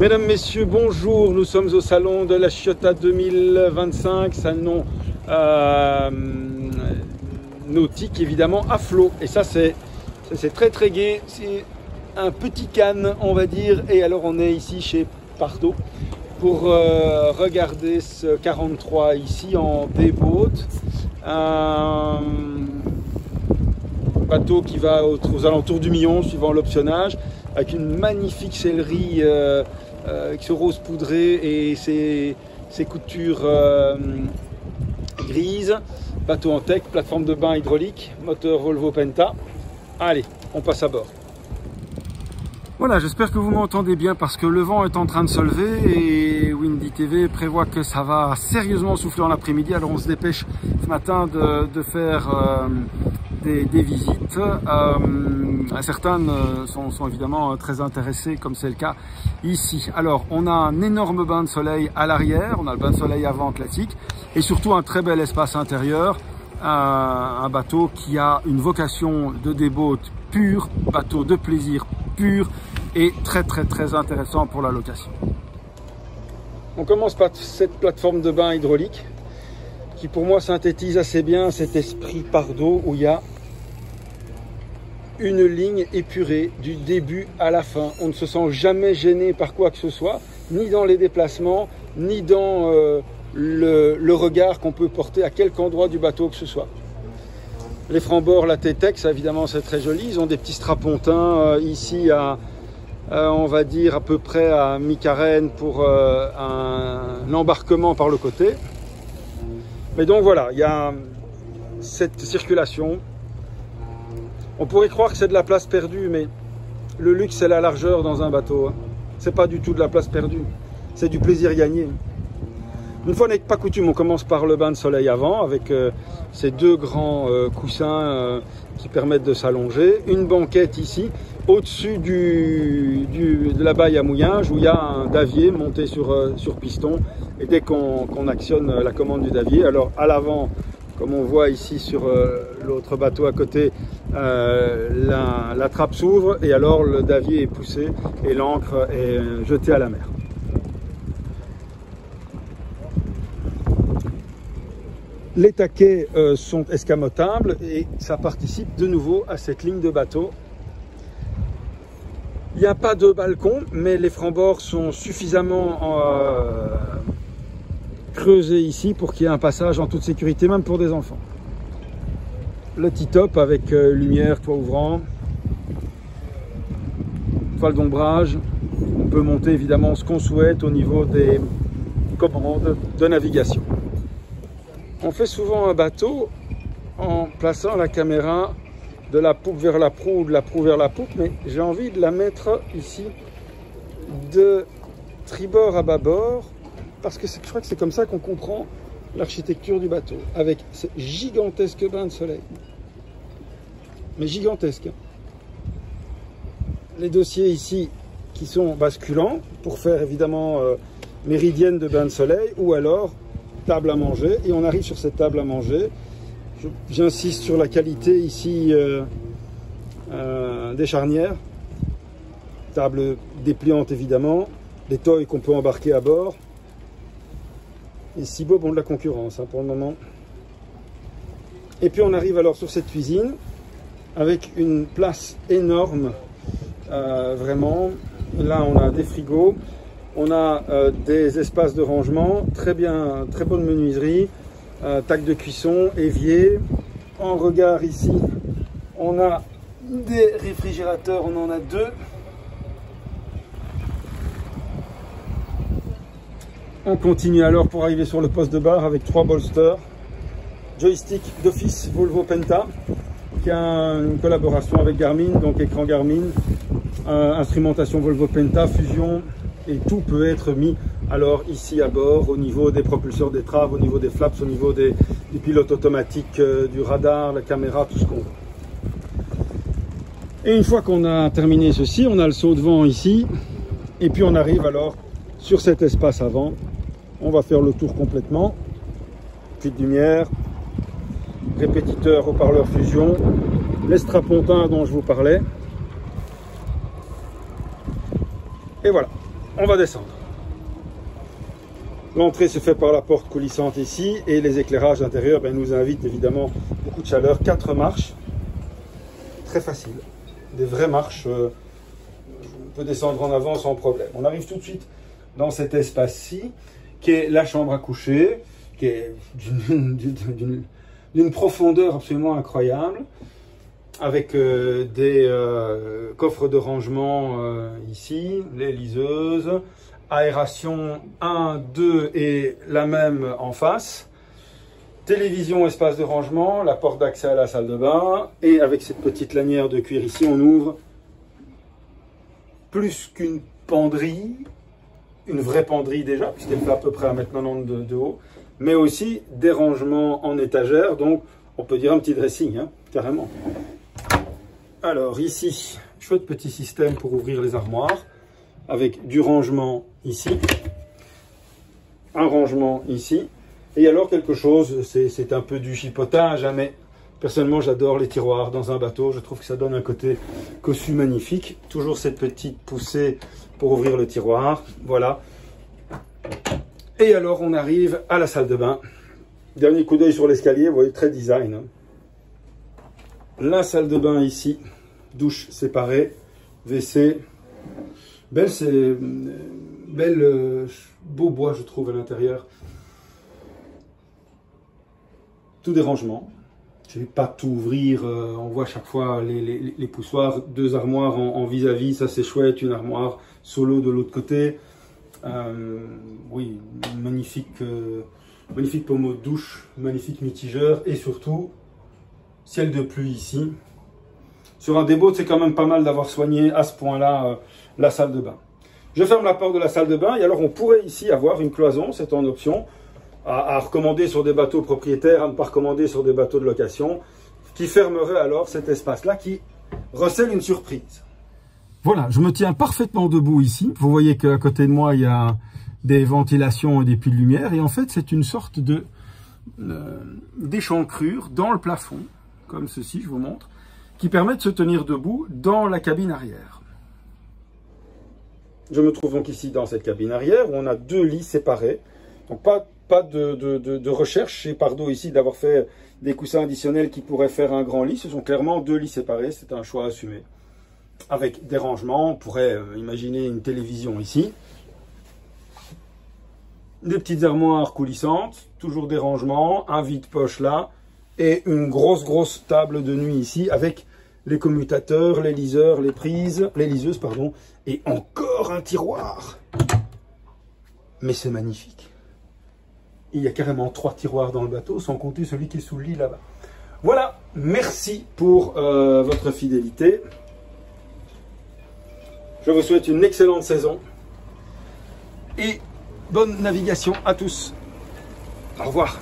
Mesdames, Messieurs, bonjour. Nous sommes au salon de la Chiota 2025, salon nautique évidemment à flot. Et ça c'est très gai. C'est un petit Cannes, on va dire. Et alors on est ici chez Pardo pour regarder ce 43 ici en D-Boat. Un bateau qui va aux alentours du million suivant l'optionnage, avec une magnifique sellerie avec ce rose poudré et ses coutures grises. Bateau en tech, plateforme de bain hydraulique, moteur Volvo Penta. Allez, on passe à bord. Voilà, j'espère que vous m'entendez bien parce que le vent est en train de se lever et Windy TV prévoit que ça va sérieusement souffler en après-midi. Alors on se dépêche ce matin de faire des visites. Certaines sont évidemment très intéressées, comme c'est le cas ici. Alors on a un énorme bain de soleil à l'arrière, on a le bain de soleil avant classique et surtout un très bel espace intérieur. Un bateau qui a une vocation de D-Boat pur, bateau de plaisir pur et très intéressant pour la location. On commence par cette plateforme de bain hydraulique qui pour moi synthétise assez bien cet esprit Pardo où il y a une ligne épurée du début à la fin. On ne se sent jamais gêné par quoi que ce soit, ni dans les déplacements, ni dans le regard qu'on peut porter à quelque endroit du bateau que ce soit. Les francs-bords, la T-Tex, évidemment c'est très joli. Ils ont des petits strapontins ici à on va dire à peu près à mi-carène pour un embarquement par le côté. Mais donc voilà, il y a cette circulation. On pourrait croire que c'est de la place perdue, mais le luxe c'est la largeur dans un bateau. C'est pas du tout de la place perdue, c'est du plaisir gagné. Une fois n'est pas coutume, on commence par le bain de soleil avant, avec ces deux grands coussins qui permettent de s'allonger. Une banquette ici, au-dessus de la baille à mouillage, où il y a un davier monté sur piston. Et dès qu'on actionne la commande du davier, alors à l'avant, comme on voit ici sur l'autre bateau à côté, la trappe s'ouvre et alors le davier est poussé et l'ancre est jetée à la mer. Les taquets sont escamotables et ça participe de nouveau à cette ligne de bateau. Il n'y a pas de balcon, mais les francs-bords sont suffisamment creusés ici pour qu'il y ait un passage en toute sécurité, même pour des enfants. Le T-top avec lumière, toit ouvrant, toile d'ombrage. On peut monter évidemment ce qu'on souhaite au niveau des commandes de navigation. On fait souvent un bateau en plaçant la caméra de la poupe vers la proue ou de la proue vers la poupe, mais j'ai envie de la mettre ici de tribord à bâbord parce que je crois que c'est comme ça qu'on comprend l'architecture du bateau, avec ce gigantesque bain de soleil. Mais gigantesque. Les dossiers ici qui sont basculants pour faire évidemment méridienne de bain de soleil ou alors table à manger, et on arrive sur cette table à manger. J'insiste sur la qualité ici des charnières, table dépliante évidemment, des toys qu'on peut embarquer à bord. Et Seabob ont de la concurrence pour le moment. Et puis on arrive alors sur cette cuisine avec une place énorme, vraiment. Là on a des frigos. On a des espaces de rangement, très bonne menuiserie, tac de cuisson, évier. En regard ici, on a des réfrigérateurs, on en a deux. On continue alors pour arriver sur le poste de bar avec 3 bolsters. Joystick d'office Volvo Penta, qui a une collaboration avec Garmin, donc écran Garmin, instrumentation Volvo Penta, fusion. Et tout peut être mis alors ici à bord au niveau des propulseurs d'étrave, au niveau des flaps, au niveau des pilotes automatiques, du radar, la caméra, tout ce qu'on veut. Et une fois qu'on a terminé ceci, on a le saut de vent ici. Et puis on arrive alors sur cet espace avant. On va faire le tour complètement. Petite lumière, répétiteur, haut-parleur fusion, les strapontins dont je vous parlais. Et voilà. on va descendre. L'entrée se fait par la porte coulissante ici et les éclairages intérieurs nous invitent évidemment beaucoup de chaleur. 4 marches, très facile, des vraies marches, on peut descendre en avant sans problème. On arrive tout de suite dans cet espace-ci qui est la chambre à coucher, qui est d'une profondeur absolument incroyable, avec des coffres de rangement ici, les liseuses, aération 1, 2 et la même en face, télévision, espace de rangement, la porte d'accès à la salle de bain, et avec cette petite lanière de cuir ici, on ouvre plus qu'une penderie, une vraie penderie déjà, puisqu'elle fait à peu près 1,90 m de haut, mais aussi des rangements en étagère, donc on peut dire un petit dressing, hein, carrément. Alors ici, chouette petit système pour ouvrir les armoires, avec du rangement ici, un rangement ici, et alors quelque chose, c'est un peu du chipotage, hein, mais personnellement j'adore les tiroirs dans un bateau, je trouve que ça donne un côté cossu magnifique. Toujours cette petite poussée pour ouvrir le tiroir, voilà. Et alors on arrive à la salle de bain. Dernier coup d'œil sur l'escalier, vous voyez, très design, hein. La salle de bain ici, douche séparée, WC. Beau bois, je trouve, à l'intérieur. Tout des rangements. Je ne vais pas tout ouvrir. On voit à chaque fois les poussoirs. 2 armoires en vis-à-vis, ça c'est chouette. Une armoire solo de l'autre côté. Oui, magnifique pommeau de douche, magnifique mitigeur. Et surtout, ciel de pluie ici. Sur un des boats, c'est quand même pas mal d'avoir soigné à ce point-là la salle de bain. Je ferme la porte de la salle de bain et alors on pourrait ici avoir une cloison, c'est en option, à recommander sur des bateaux propriétaires, à ne pas recommander sur des bateaux de location, qui fermerait alors cet espace-là qui recèle une surprise. Voilà, je me tiens parfaitement debout ici. Vous voyez qu'à côté de moi, il y a des ventilations et des puits de lumière. Et en fait, c'est une sorte d'échancrure dans le plafond, comme ceci, je vous montre, qui permet de se tenir debout dans la cabine arrière. Je me trouve donc ici dans cette cabine arrière où on a 2 lits séparés. Donc pas de recherche chez Pardo ici d'avoir fait des coussins additionnels qui pourraient faire un grand lit. Ce sont clairement 2 lits séparés, c'est un choix assumé. Avec des rangements, on pourrait imaginer une télévision ici. Des petites armoires coulissantes, toujours des rangements, un vide-poche là, et une grosse table de nuit ici avec les commutateurs, les liseuses, et encore un tiroir. Mais c'est magnifique. Il y a carrément 3 tiroirs dans le bateau, sans compter celui qui est sous le lit là-bas. Voilà, merci pour votre fidélité. Je vous souhaite une excellente saison et bonne navigation à tous. Au revoir.